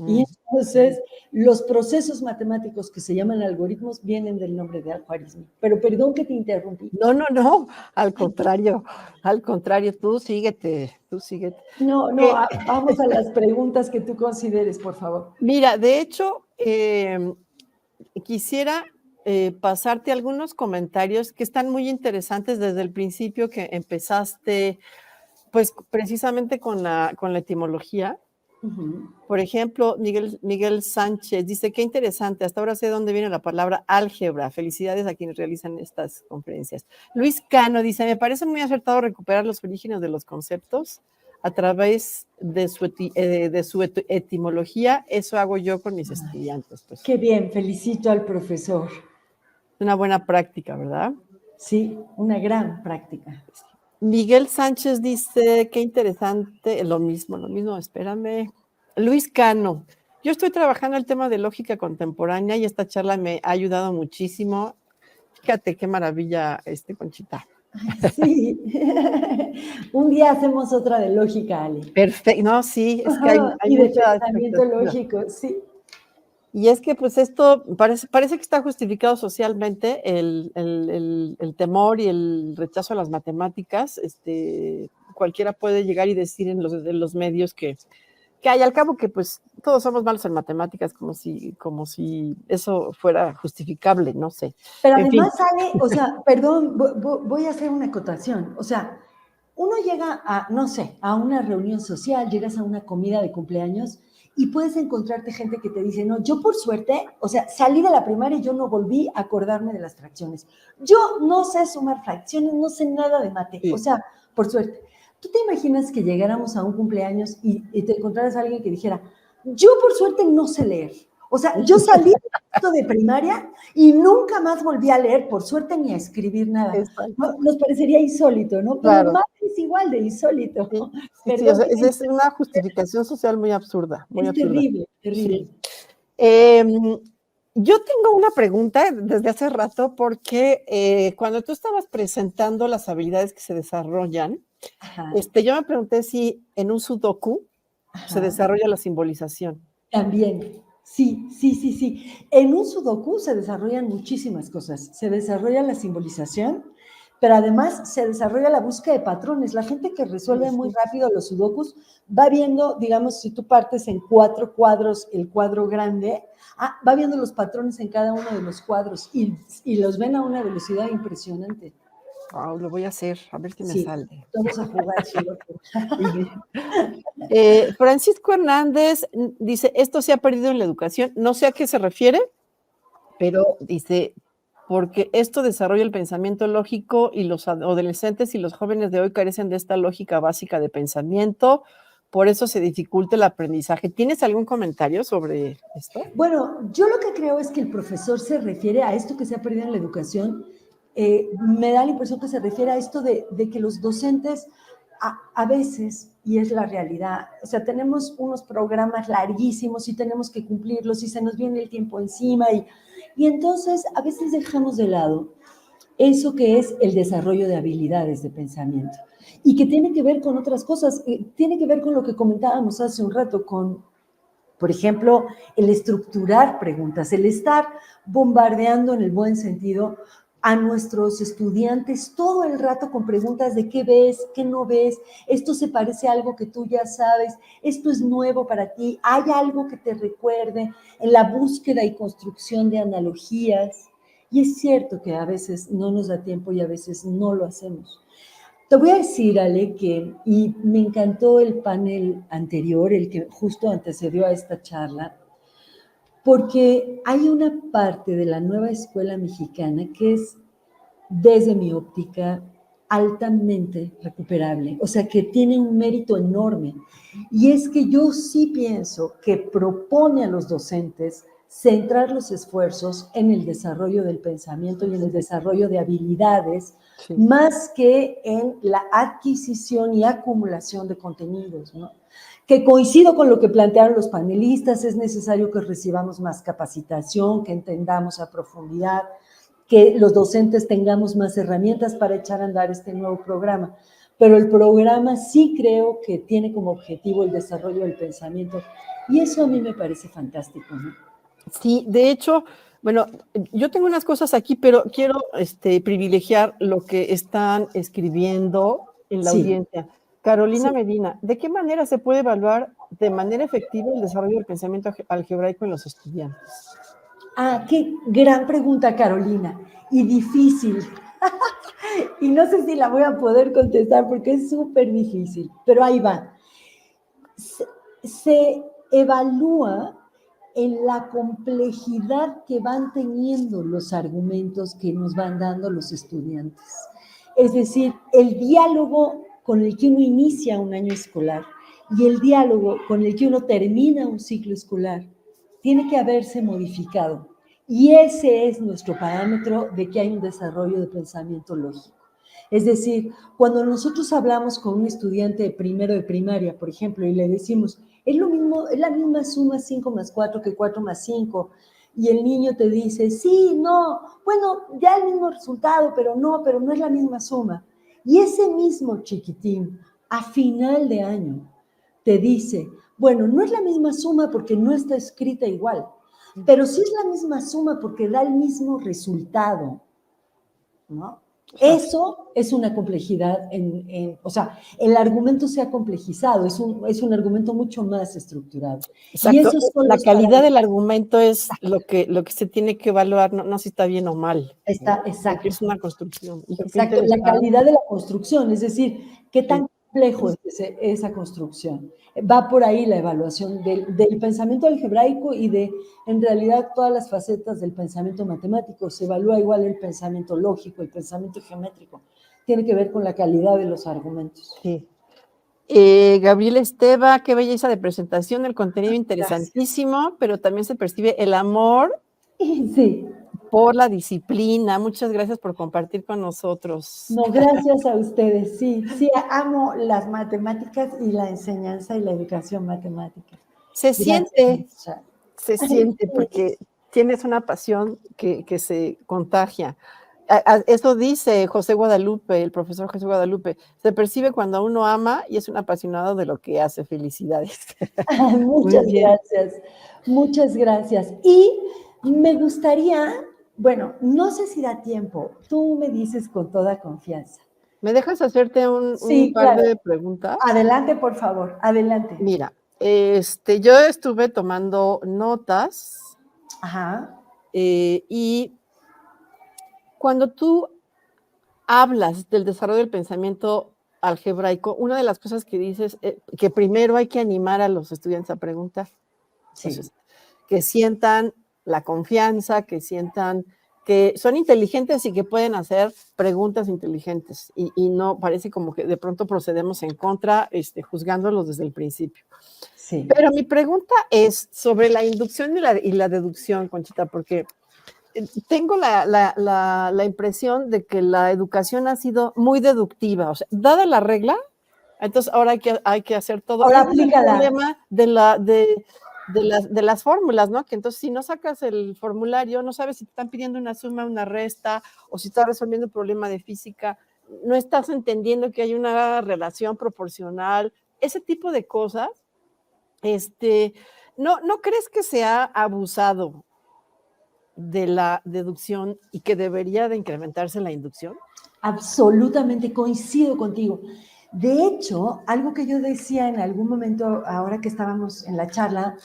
Y entonces, los procesos matemáticos que se llaman algoritmos vienen del nombre de Al-Khwarizmi. Pero perdón que te interrumpí. No, al contrario, tú síguete. No, vamos a las preguntas que tú consideres, por favor. Mira, de hecho, quisiera pasarte algunos comentarios que están muy interesantes desde el principio que empezaste, pues precisamente con la etimología. Por ejemplo, Miguel Sánchez dice, qué interesante, hasta ahora sé dónde viene la palabra álgebra. Felicidades a quienes realizan estas conferencias. Luis Cano dice, me parece muy acertado recuperar los orígenes de los conceptos a través de su etimología. Eso hago yo con mis estudiantes. Pues. Qué bien, felicito al profesor. Una buena práctica, ¿verdad? Sí, una gran práctica. Miguel Sánchez dice, qué interesante, lo mismo, espérame. Luis Cano, yo estoy trabajando el tema de lógica contemporánea y esta charla me ha ayudado muchísimo. Fíjate qué maravilla, Conchita. Sí, un día hacemos otra de lógica, Ale. Perfecto, no, sí, es que hay de mucha pensamiento lógico, sí. Y es que pues esto parece que está justificado socialmente el temor y el rechazo a las matemáticas. Cualquiera puede llegar y decir en los medios que hay al cabo que pues todos somos malos en matemáticas, como si eso fuera justificable, no sé. Pero además sale, o sea, perdón, voy a hacer una acotación. O sea, uno llega a, no sé, a una reunión social, llegas a una comida de cumpleaños y puedes encontrarte gente que te dice, no, yo por suerte, o sea, salí de la primaria y yo no volví a acordarme de las fracciones. Yo no sé sumar fracciones, no sé nada de mate. Sí. O sea, por suerte. ¿Tú te imaginas que llegáramos a un cumpleaños y te encontraras a alguien que dijera, yo por suerte no sé leer? O sea, yo salí de primaria y nunca más volví a leer, por suerte, ni a escribir nada. ¿No? Nos parecería insólito, ¿no? Pero claro. Más es igual de insólito. Sí, o sea, es una justificación social muy absurda. Muy absurda. Terrible, terrible. Sí. Yo tengo una pregunta desde hace rato porque cuando tú estabas presentando las habilidades que se desarrollan, yo me pregunté si en un sudoku se desarrolla la simbolización. También. Sí. En un sudoku se desarrollan muchísimas cosas. Se desarrolla la simbolización, pero además se desarrolla la búsqueda de patrones. La gente que resuelve muy rápido los sudokus va viendo, digamos, si tú partes en 4 cuadros, el cuadro grande, va viendo los patrones en cada uno de los cuadros y los ven a una velocidad impresionante. Wow, lo voy a hacer, a ver si me sale. Vamos a jugar sudoku. Francisco Hernández dice, esto se ha perdido en la educación. No sé a qué se refiere, pero dice, porque esto desarrolla el pensamiento lógico y los adolescentes y los jóvenes de hoy carecen de esta lógica básica de pensamiento, por eso se dificulta el aprendizaje. ¿Tienes algún comentario sobre esto? Bueno, yo lo que creo es que el profesor se refiere a esto que se ha perdido en la educación. Me da la impresión que se refiere a esto de que los docentes a veces, y es la realidad, o sea, tenemos unos programas larguísimos y tenemos que cumplirlos y se nos viene el tiempo encima y entonces a veces dejamos de lado eso que es el desarrollo de habilidades de pensamiento y que tiene que ver con otras cosas, tiene que ver con lo que comentábamos hace un rato, con, por ejemplo, el estructurar preguntas, el estar bombardeando en el buen sentido a nuestros estudiantes todo el rato con preguntas de qué ves, qué no ves, esto se parece a algo que tú ya sabes, esto es nuevo para ti, hay algo que te recuerde, en la búsqueda y construcción de analogías. Y es cierto que a veces no nos da tiempo y a veces no lo hacemos. Te voy a decir, Ale, y me encantó el panel anterior, el que justo antecedió a esta charla, porque hay una parte de la nueva escuela mexicana que es, desde mi óptica, altamente recuperable, o sea, que tiene un mérito enorme. Y es que yo sí pienso que propone a los docentes centrar los esfuerzos en el desarrollo del pensamiento y en el desarrollo de habilidades, sí, más que en la adquisición y acumulación de contenidos, ¿no? Que coincido con lo que plantearon los panelistas, es necesario que recibamos más capacitación, que entendamos a profundidad, que los docentes tengamos más herramientas para echar a andar este nuevo programa. Pero el programa sí creo que tiene como objetivo el desarrollo del pensamiento y eso a mí me parece fantástico, ¿no? Sí, de hecho, bueno, yo tengo unas cosas aquí, pero quiero privilegiar lo que están escribiendo en la audiencia. Carolina Medina, ¿de qué manera se puede evaluar de manera efectiva el desarrollo del pensamiento algebraico en los estudiantes? Ah, qué gran pregunta, Carolina, y difícil. Y no sé si la voy a poder contestar porque es súper difícil, pero ahí va. Se evalúa en la complejidad que van teniendo los argumentos que nos van dando los estudiantes. Es decir, el diálogo con el que uno inicia un año escolar y el diálogo con el que uno termina un ciclo escolar tiene que haberse modificado. Y ese es nuestro parámetro de que hay un desarrollo de pensamiento lógico. Es decir, cuando nosotros hablamos con un estudiante de primero de primaria, por ejemplo, y le decimos, es lo mismo, es la misma suma 5 más 4 que 4 más 5, y el niño te dice, sí, no, bueno, ya el mismo resultado, pero no es la misma suma. Y ese mismo chiquitín, a final de año, te dice, bueno, no es la misma suma porque no está escrita igual, pero sí es la misma suma porque da el mismo resultado, ¿no? Eso es una complejidad, o sea, el argumento se ha complejizado, es un argumento mucho más estructurado. Exacto. Y esos son la los calidad del argumento es lo que se tiene que evaluar, no si está bien o mal. Está, exacto. Es una construcción. Exacto, la calidad de la construcción, es decir, qué tan complejo es esa construcción. Va por ahí la evaluación del pensamiento algebraico y de, en realidad, todas las facetas del pensamiento matemático. Se evalúa igual el pensamiento lógico, el pensamiento geométrico. Tiene que ver con la calidad de los argumentos. Sí. Gabriel Esteva, qué belleza de presentación, el contenido interesantísimo, gracias, pero también se percibe el amor por la disciplina. Muchas gracias por compartir con nosotros. No, gracias a ustedes, sí, amo las matemáticas y la enseñanza y la educación matemática. Se siente porque tienes una pasión que se contagia. Eso dice José Guadalupe, el profesor José Guadalupe, se percibe cuando uno ama y es un apasionado de lo que hace. Felicidades. Muchas gracias. Y me gustaría, bueno, no sé si da tiempo, tú me dices con toda confianza. ¿Me dejas hacerte un par de preguntas? Adelante, por favor, adelante. Mira, yo estuve tomando notas. Ajá. Y cuando tú hablas del desarrollo del pensamiento algebraico, una de las cosas que dices que primero hay que animar a los estudiantes a preguntar. Sí. Entonces, que sientan la confianza, que sientan que son inteligentes y que pueden hacer preguntas inteligentes y no parece como que de pronto procedemos en contra, juzgándolos desde el principio. Sí. Pero mi pregunta es sobre la inducción y la deducción, Conchita, porque tengo la impresión de que la educación ha sido muy deductiva, o sea, dada la regla, entonces ahora hay que hacer todo. Ahora Y ese es el aplícala. problema de las fórmulas, ¿no? Que entonces si no sacas el formulario, no sabes si te están pidiendo una suma, una resta, o si estás resolviendo un problema de física, no estás entendiendo que hay una relación proporcional, ese tipo de cosas. ¿No crees que se ha abusado de la deducción y que debería de incrementarse la inducción? Absolutamente coincido contigo. De hecho, algo que yo decía en algún momento, ahora que estábamos en la charla,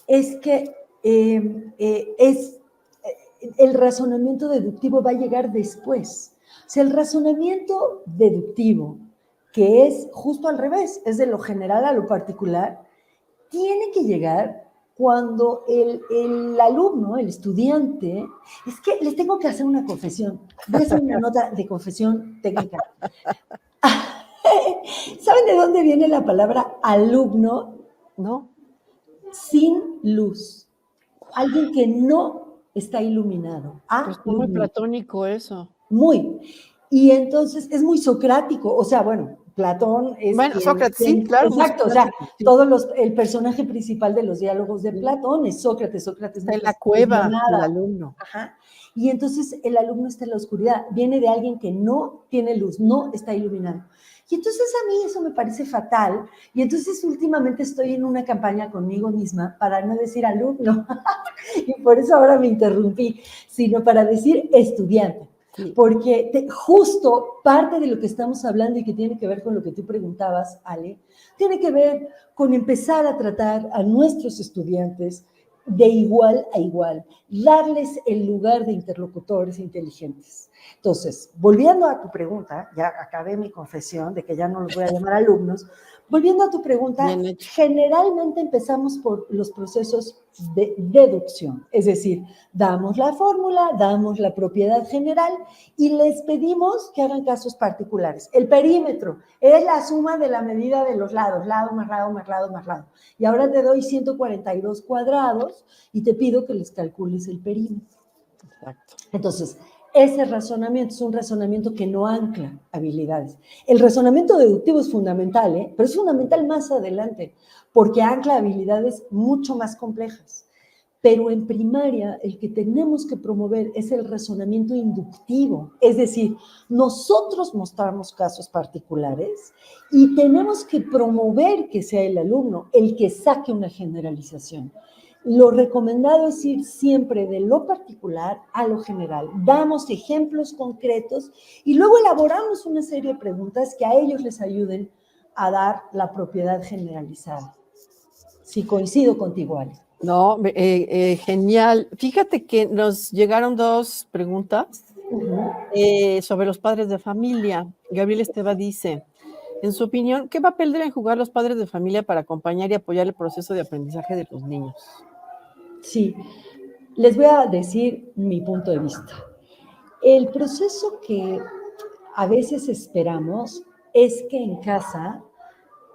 es que el razonamiento deductivo va a llegar después. O sea, el razonamiento deductivo, que es justo al revés, es de lo general a lo particular, tiene que llegar cuando el alumno, el estudiante, es que les tengo que hacer una confesión. Voy a hacer una nota de confesión técnica. ¿Saben de dónde viene la palabra alumno? No. Sin luz. Alguien que no está iluminado. Pues está muy platónico eso. Muy. Y entonces es muy socrático. O sea, bueno, Platón es... Bueno, Sócrates, sí, claro. Exacto, o sea, sí. El personaje principal de los diálogos de Platón es Sócrates. Sócrates está en la cueva, el alumno. Ajá. Y entonces el alumno está en la oscuridad. Viene de alguien que no tiene luz, no está iluminado. Y entonces a mí eso me parece fatal. Y entonces últimamente estoy en una campaña conmigo misma para no decir alumno. Y por eso ahora me interrumpí, sino para decir estudiante. Sí. Porque justo parte de lo que estamos hablando y que tiene que ver con lo que tú preguntabas, Ale, tiene que ver con empezar a tratar a nuestros estudiantes de igual a igual, darles el lugar de interlocutores inteligentes. Entonces, volviendo a tu pregunta, ya acabé mi confesión de que ya no los voy a llamar alumnos, volviendo a tu pregunta, generalmente empezamos por los procesos de deducción, es decir, damos la fórmula, damos la propiedad general y les pedimos que hagan casos particulares. El perímetro es la suma de la medida de los lados, lado más lado más lado más lado. Y ahora te doy 142 cuadrados y te pido que les calcules el perímetro. Exacto. Entonces, ese razonamiento es un razonamiento que no ancla habilidades. El razonamiento deductivo es fundamental, pero es fundamental más adelante, porque ancla habilidades mucho más complejas. Pero en primaria, el que tenemos que promover es el razonamiento inductivo, es decir, nosotros mostramos casos particulares y tenemos que promover que sea el alumno el que saque una generalización. Lo recomendado es ir siempre de lo particular a lo general. Damos ejemplos concretos y luego elaboramos una serie de preguntas que a ellos les ayuden a dar la propiedad generalizada. Sí, coincido contigo, Ale. No, genial. Fíjate que nos llegaron 2 preguntas sobre los padres de familia. Gabriel Esteva dice, en su opinión, ¿qué papel deben jugar los padres de familia para acompañar y apoyar el proceso de aprendizaje de los niños? Sí, les voy a decir mi punto de vista. El proceso que a veces esperamos es que en casa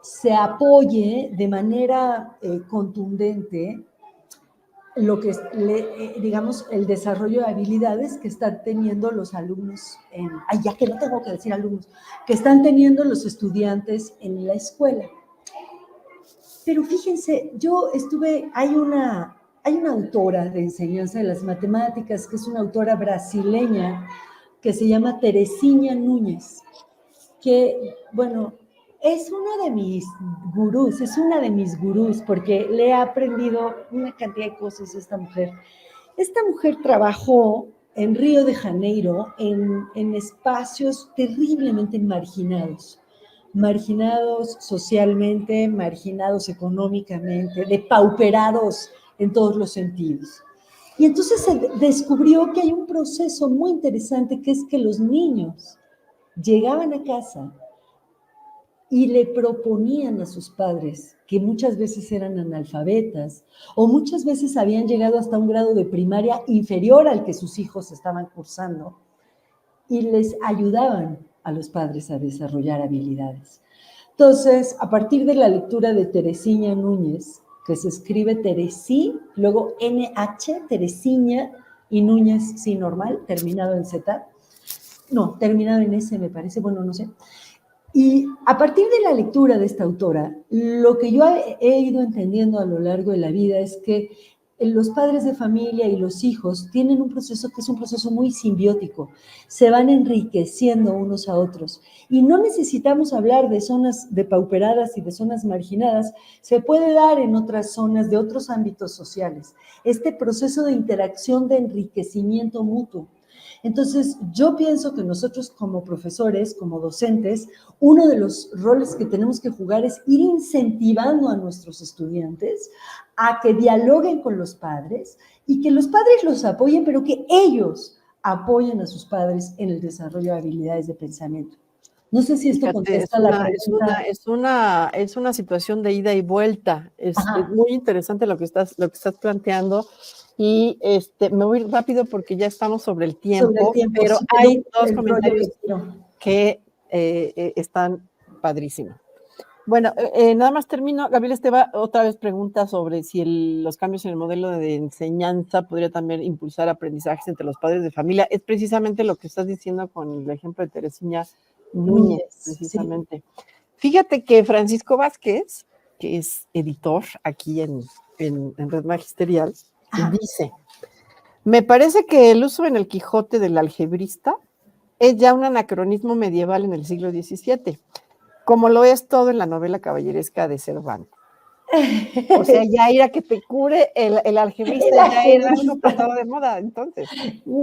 se apoye de manera contundente lo que es, digamos, el desarrollo de habilidades que están teniendo los alumnos, ya que no tengo que decir alumnos, que están teniendo los estudiantes en la escuela. Pero fíjense, hay una autora de enseñanza de las matemáticas, que es una autora brasileña, que se llama Teresinha Núñez, que, bueno, es una de mis gurús, porque le he aprendido una cantidad de cosas a esta mujer. Esta mujer trabajó en Río de Janeiro en espacios terriblemente marginados socialmente, marginados económicamente, depauperados en todos los sentidos. Y entonces se descubrió que hay un proceso muy interesante, que es que los niños llegaban a casa y le proponían a sus padres, que muchas veces eran analfabetas o muchas veces habían llegado hasta un grado de primaria inferior al que sus hijos estaban cursando, y les ayudaban a los padres a desarrollar habilidades. Entonces, a partir de la lectura de Teresinha Núñez, que se escribe Teresí, luego NH, Teresinha, y Núñez, sí, normal, terminado en Z, no, terminado en S me parece, bueno, no sé. Y a partir de la lectura de esta autora, lo que yo he ido entendiendo a lo largo de la vida es que los padres de familia y los hijos tienen un proceso que es un proceso muy simbiótico, se van enriqueciendo unos a otros y no necesitamos hablar de zonas depauperadas y de zonas marginadas, se puede dar en otras zonas de otros ámbitos sociales, este proceso de interacción, de enriquecimiento mutuo. Entonces, yo pienso que nosotros como profesores, como docentes, uno de los roles que tenemos que jugar es ir incentivando a nuestros estudiantes a que dialoguen con los padres y que los padres los apoyen, pero que ellos apoyen a sus padres en el desarrollo de habilidades de pensamiento. No sé si esto contesta la pregunta. Es una situación de ida y vuelta. Es muy interesante lo que estás planteando. Y me voy rápido porque ya estamos sobre el tiempo, pero sí, hay dos comentarios que están padrísimos. Bueno, nada más termino. Gabriel Esteva otra vez pregunta sobre si los cambios en el modelo de enseñanza podría también impulsar aprendizajes entre los padres de familia. Es precisamente lo que estás diciendo con el ejemplo de Teresinha Núñez, precisamente. Sí. Fíjate que Francisco Vázquez, que es editor aquí en Red Magisterial, dice: me parece que el uso en el Quijote del algebrista es ya un anacronismo medieval en el siglo XVII, como lo es todo en la novela caballeresca de Cervantes. O sea, ya ir a que te cure el algebrista, ya era algo pasado de moda, entonces.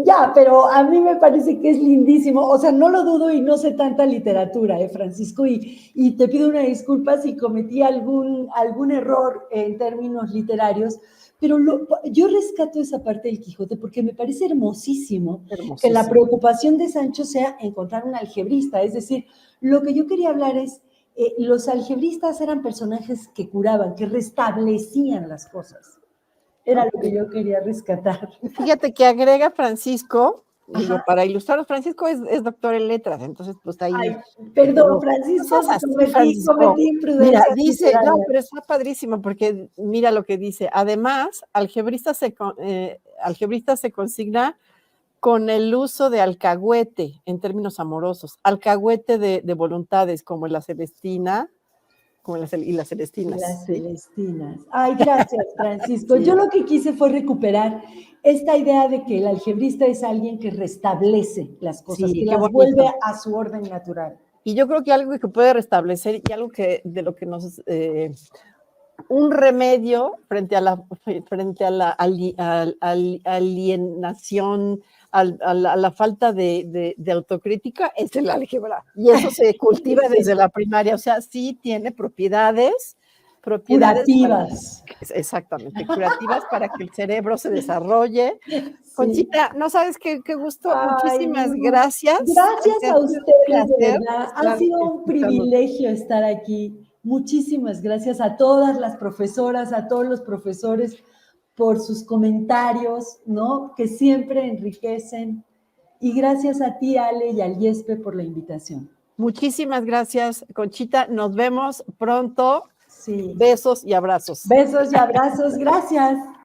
Ya, pero a mí me parece que es lindísimo, o sea, no lo dudo y no sé tanta literatura, Francisco, y te pido una disculpa si cometí algún error en términos literarios, pero yo rescato esa parte del Quijote porque me parece hermosísimo que la preocupación de Sancho sea encontrar un algebrista, es decir, lo que yo quería hablar es, los algebristas eran personajes que curaban, que restablecían las cosas. Era lo que yo quería rescatar. Fíjate que agrega Francisco, digo, para ilustrarnos, Francisco es doctor en letras, entonces pues ahí... Ay, perdón, Francisco, cometí imprudencia. Mira, dice, no, pero está padrísimo, porque mira lo que dice. Además, algebrista se consigna con el uso de alcahuete en términos amorosos, alcahuete de voluntades, como la Celestina, y las Celestinas. Las Celestinas. Ay, gracias, Francisco. Sí. Yo lo que quise fue recuperar esta idea de que el algebrista es alguien que restablece las cosas, que las vuelve a su orden natural. Y yo creo que algo que puede restablecer y algo de lo que nos... un remedio frente a la alienación, a la falta de autocrítica es el álgebra. Y eso se cultiva desde la primaria. O sea, sí tiene propiedades curativas. Exactamente, curativas para que el cerebro se desarrolle. Sí. Conchita, no sabes qué gusto. Ay, muchísimas gracias. Gracias a ustedes, de verdad. Ha sido un privilegio estar aquí. Muchísimas gracias a todas las profesoras, a todos los profesores por sus comentarios, ¿no? Que siempre enriquecen. Y gracias a ti, Ale, y al Yespe por la invitación. Muchísimas gracias, Conchita. Nos vemos pronto. Sí. Besos y abrazos. Besos y abrazos. Gracias.